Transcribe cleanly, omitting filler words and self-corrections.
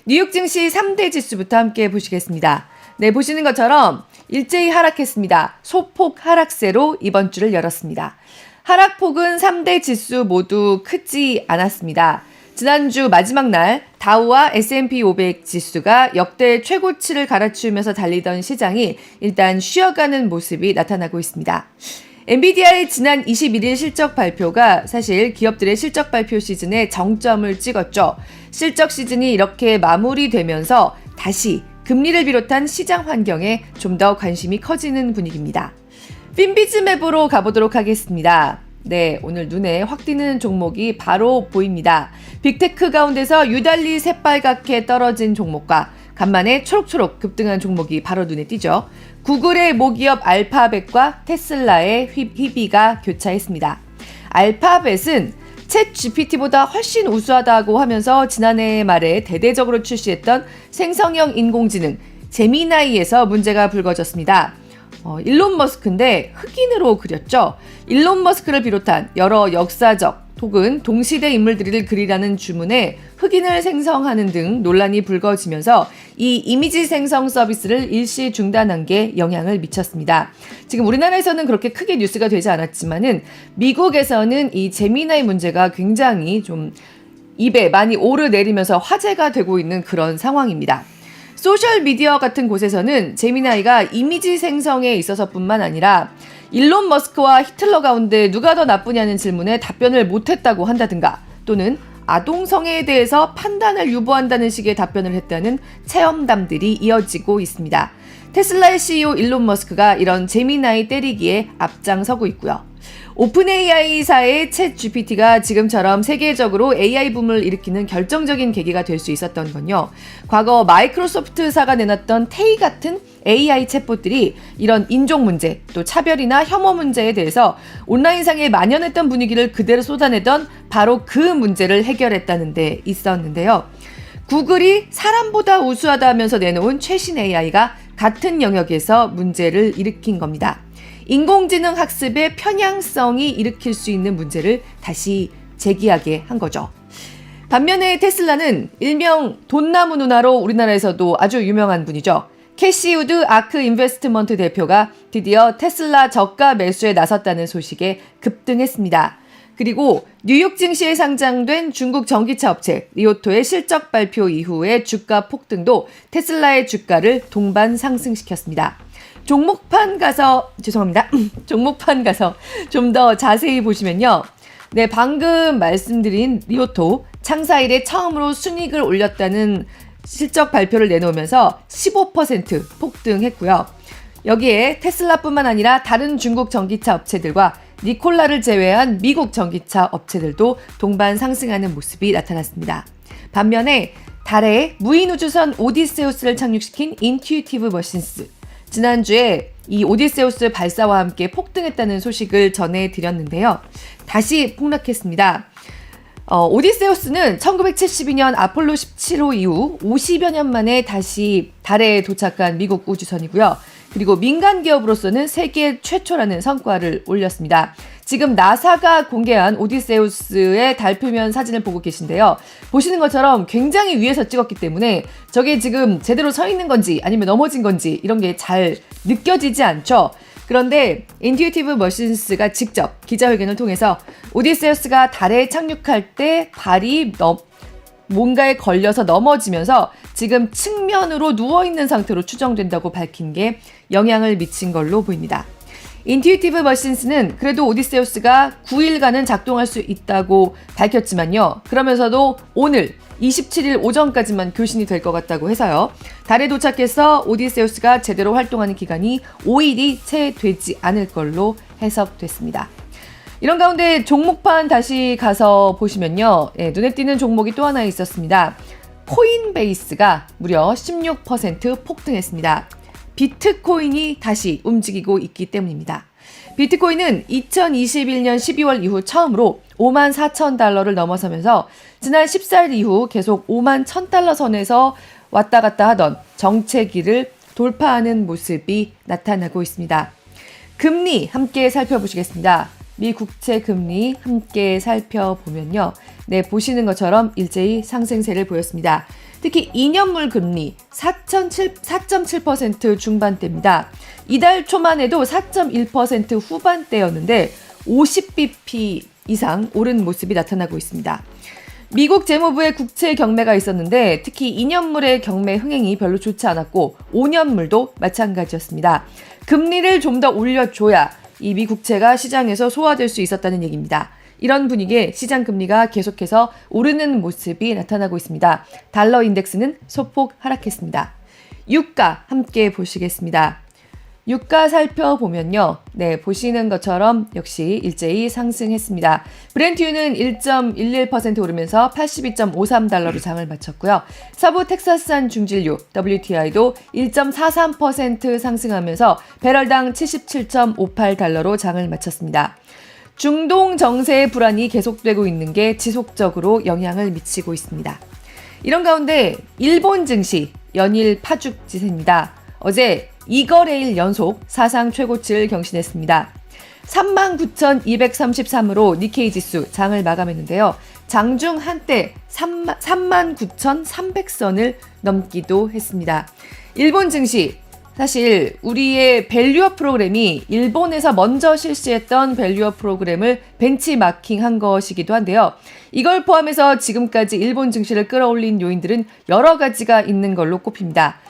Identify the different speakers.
Speaker 1: 뉴욕 증시 3대 지수부터 함께 보시겠습니다. 네, 보시는 것처럼 일제히 하락했습니다. 소폭 하락세로 이번 주를 열었습니다. 하락폭은 3대 지수 모두 크지 않았습니다. 지난주 마지막 날 다우와 S&P 500 지수가 역대 최고치를 갈아치우면서 달리던 시장이 일단 쉬어가는 모습이 나타나고 있습니다. 엔비디아의 지난 21일 실적 발표가 사실 기업들의 실적 발표 시즌에 정점을 찍었죠. 실적 시즌이 이렇게 마무리되면서 다시 금리를 비롯한 시장 환경에 좀 더 관심이 커지는 분위기입니다. 핀비즈맵으로 가보도록 하겠습니다. 네, 오늘 눈에 확 띄는 종목이 바로 보입니다. 빅테크 가운데서 유달리 새빨갛게 떨어진 종목과 간만에 초록초록 급등한 종목이 바로 눈에 띄죠. 구글의 모기업 알파벳과 테슬라의 희비가 교차했습니다. 알파벳은 챗 GPT보다 훨씬 우수하다고 하면서 지난해 말에 대대적으로 출시했던 생성형 인공지능 제미나이에서 문제가 불거졌습니다. 일론 머스크인데 흑인으로 그렸죠. 일론 머스크를 비롯한 여러 역사적 혹은 동시대 인물들을 그리라는 주문에 흑인을 생성하는 등 논란이 불거지면서 이 이미지 생성 서비스를 일시 중단한 게 영향을 미쳤습니다. 지금 우리나라에서는 그렇게 크게 뉴스가 되지 않았지만은 미국에서는 이 제미나이 문제가 굉장히 좀 입에 많이 오르내리면서 화제가 되고 있는 그런 상황입니다. 소셜미디어 같은 곳에서는 제미나이가 이미지 생성에 있어서뿐만 아니라 일론 머스크와 히틀러 가운데 누가 더 나쁘냐는 질문에 답변을 못했다고 한다든가 또는 아동성애에 대해서 판단을 유보한다는 식의 답변을 했다는 체험담들이 이어지고 있습니다. 테슬라의 CEO 일론 머스크가 이런 제미나이 때리기에 앞장서고 있고요. 오픈 AI사의 챗 GPT가 지금처럼 세계적으로 AI 붐을 일으키는 결정적인 계기가 될 수 있었던 건요. 과거 마이크로소프트사가 내놨던 테이 같은 AI 챗봇들이 이런 인종 문제, 또 차별이나 혐오 문제에 대해서 온라인상에 만연했던 분위기를 그대로 쏟아내던 바로 그 문제를 해결했다는 데 있었는데요. 구글이 사람보다 우수하다 하면서 내놓은 최신 AI가 같은 영역에서 문제를 일으킨 겁니다. 인공지능 학습의 편향성이 일으킬 수 있는 문제를 다시 제기하게 한 거죠. 반면에 테슬라는 일명 돈나무 누나로 우리나라에서도 아주 유명한 분이죠. 캐시 우드 아크 인베스트먼트 대표가 드디어 테슬라 저가 매수에 나섰다는 소식에 급등했습니다. 그리고 뉴욕 증시에 상장된 중국 전기차 업체 리오토의 실적 발표 이후의 주가 폭등도 테슬라의 주가를 동반 상승시켰습니다. 종목판 가서 좀 더 자세히 보시면요. 네, 방금 말씀드린 리오토 창사 이래 처음으로 순이익을 올렸다는 실적 발표를 내놓으면서 15% 폭등했고요. 여기에 테슬라뿐만 아니라 다른 중국 전기차 업체들과 니콜라를 제외한 미국 전기차 업체들도 동반 상승하는 모습이 나타났습니다. 반면에 달에 무인우주선 오디세우스를 착륙시킨 인튜이티브 머신스, 지난주에 이 오디세우스 발사와 함께 폭등했다는 소식을 전해드렸는데요. 다시 폭락했습니다. 오디세우스는 1972년 아폴로 17호 이후 50여 년 만에 다시 달에 도착한 미국 우주선이고요. 그리고 민간 기업으로서는 세계 최초라는 성과를 올렸습니다. 지금 나사가 공개한 오디세우스의 달 표면 사진을 보고 계신데요. 보시는 것처럼 굉장히 위에서 찍었기 때문에 저게 지금 제대로 서 있는 건지 아니면 넘어진 건지 이런 게 잘 느껴지지 않죠. 그런데 인튜이티브 머신스가 직접 기자회견을 통해서 오디세우스가 달에 착륙할 때 발이 뭔가에 걸려서 넘어지면서 지금 측면으로 누워있는 상태로 추정된다고 밝힌 게 영향을 미친 걸로 보입니다. 인튜이티브 머신스는 그래도 오디세우스가 9일간은 작동할 수 있다고 밝혔지만요. 그러면서도 오늘 27일 오전까지만 교신이 될 것 같다고 해서요. 달에 도착해서 오디세우스가 제대로 활동하는 기간이 5일이 채 되지 않을 걸로 해석됐습니다. 이런 가운데 종목판 다시 가서 보시면요. 눈에 띄는 종목이 또 하나 있었습니다. 코인베이스가 무려 16% 폭등했습니다. 비트코인이 다시 움직이고 있기 때문입니다. 비트코인은 2021년 12월 이후 처음으로 54,000달러를 넘어서면서 지난 14일 이후 계속 51,000달러 선에서 왔다 갔다 하던 정체기를 돌파하는 모습이 나타나고 있습니다. 금리 함께 살펴보시겠습니다. 미 국채 금리 함께 살펴보면요. 네, 보시는 것처럼 일제히 상승세를 보였습니다. 특히 2년물 금리 4.7% 중반대입니다. 이달 초만 해도 4.1% 후반대였는데 50bp 이상 오른 모습이 나타나고 있습니다. 미국 재무부의 국채 경매가 있었는데 특히 2년물의 경매 흥행이 별로 좋지 않았고 5년물도 마찬가지였습니다. 금리를 좀 더 올려줘야 이 미국채가 시장에서 소화될 수 있었다는 얘기입니다. 이런 분위기에 시장 금리가 계속해서 오르는 모습이 나타나고 있습니다. 달러 인덱스는 소폭 하락했습니다. 유가 함께 보시겠습니다. 유가 살펴보면요. 네, 보시는 것처럼 역시 일제히 상승했습니다. 브렌트유는 1.11% 오르면서 82.53달러로 장을 마쳤고요. 서부 텍사스산 중진유 WTI도 1.43% 상승하면서 배럴당 77.58달러로 장을 마쳤습니다. 중동 정세의 불안이 계속되고 있는 게 지속적으로 영향을 미치고 있습니다. 이런 가운데 일본 증시 연일 파죽지세입니다. 어제 2거래일 연속 사상 최고치를 경신했습니다. 39,233으로 니케이 지수 장을 마감했는데요. 장중 한때 39,300선을 넘기도 했습니다. 일본 증시 사실 우리의 밸류업 프로그램이 일본에서 먼저 실시했던 밸류업 프로그램을 벤치마킹한 것이기도 한데요. 이걸 포함해서 지금까지 일본 증시를 끌어올린 요인들은 여러 가지가 있는 걸로 꼽힙니다.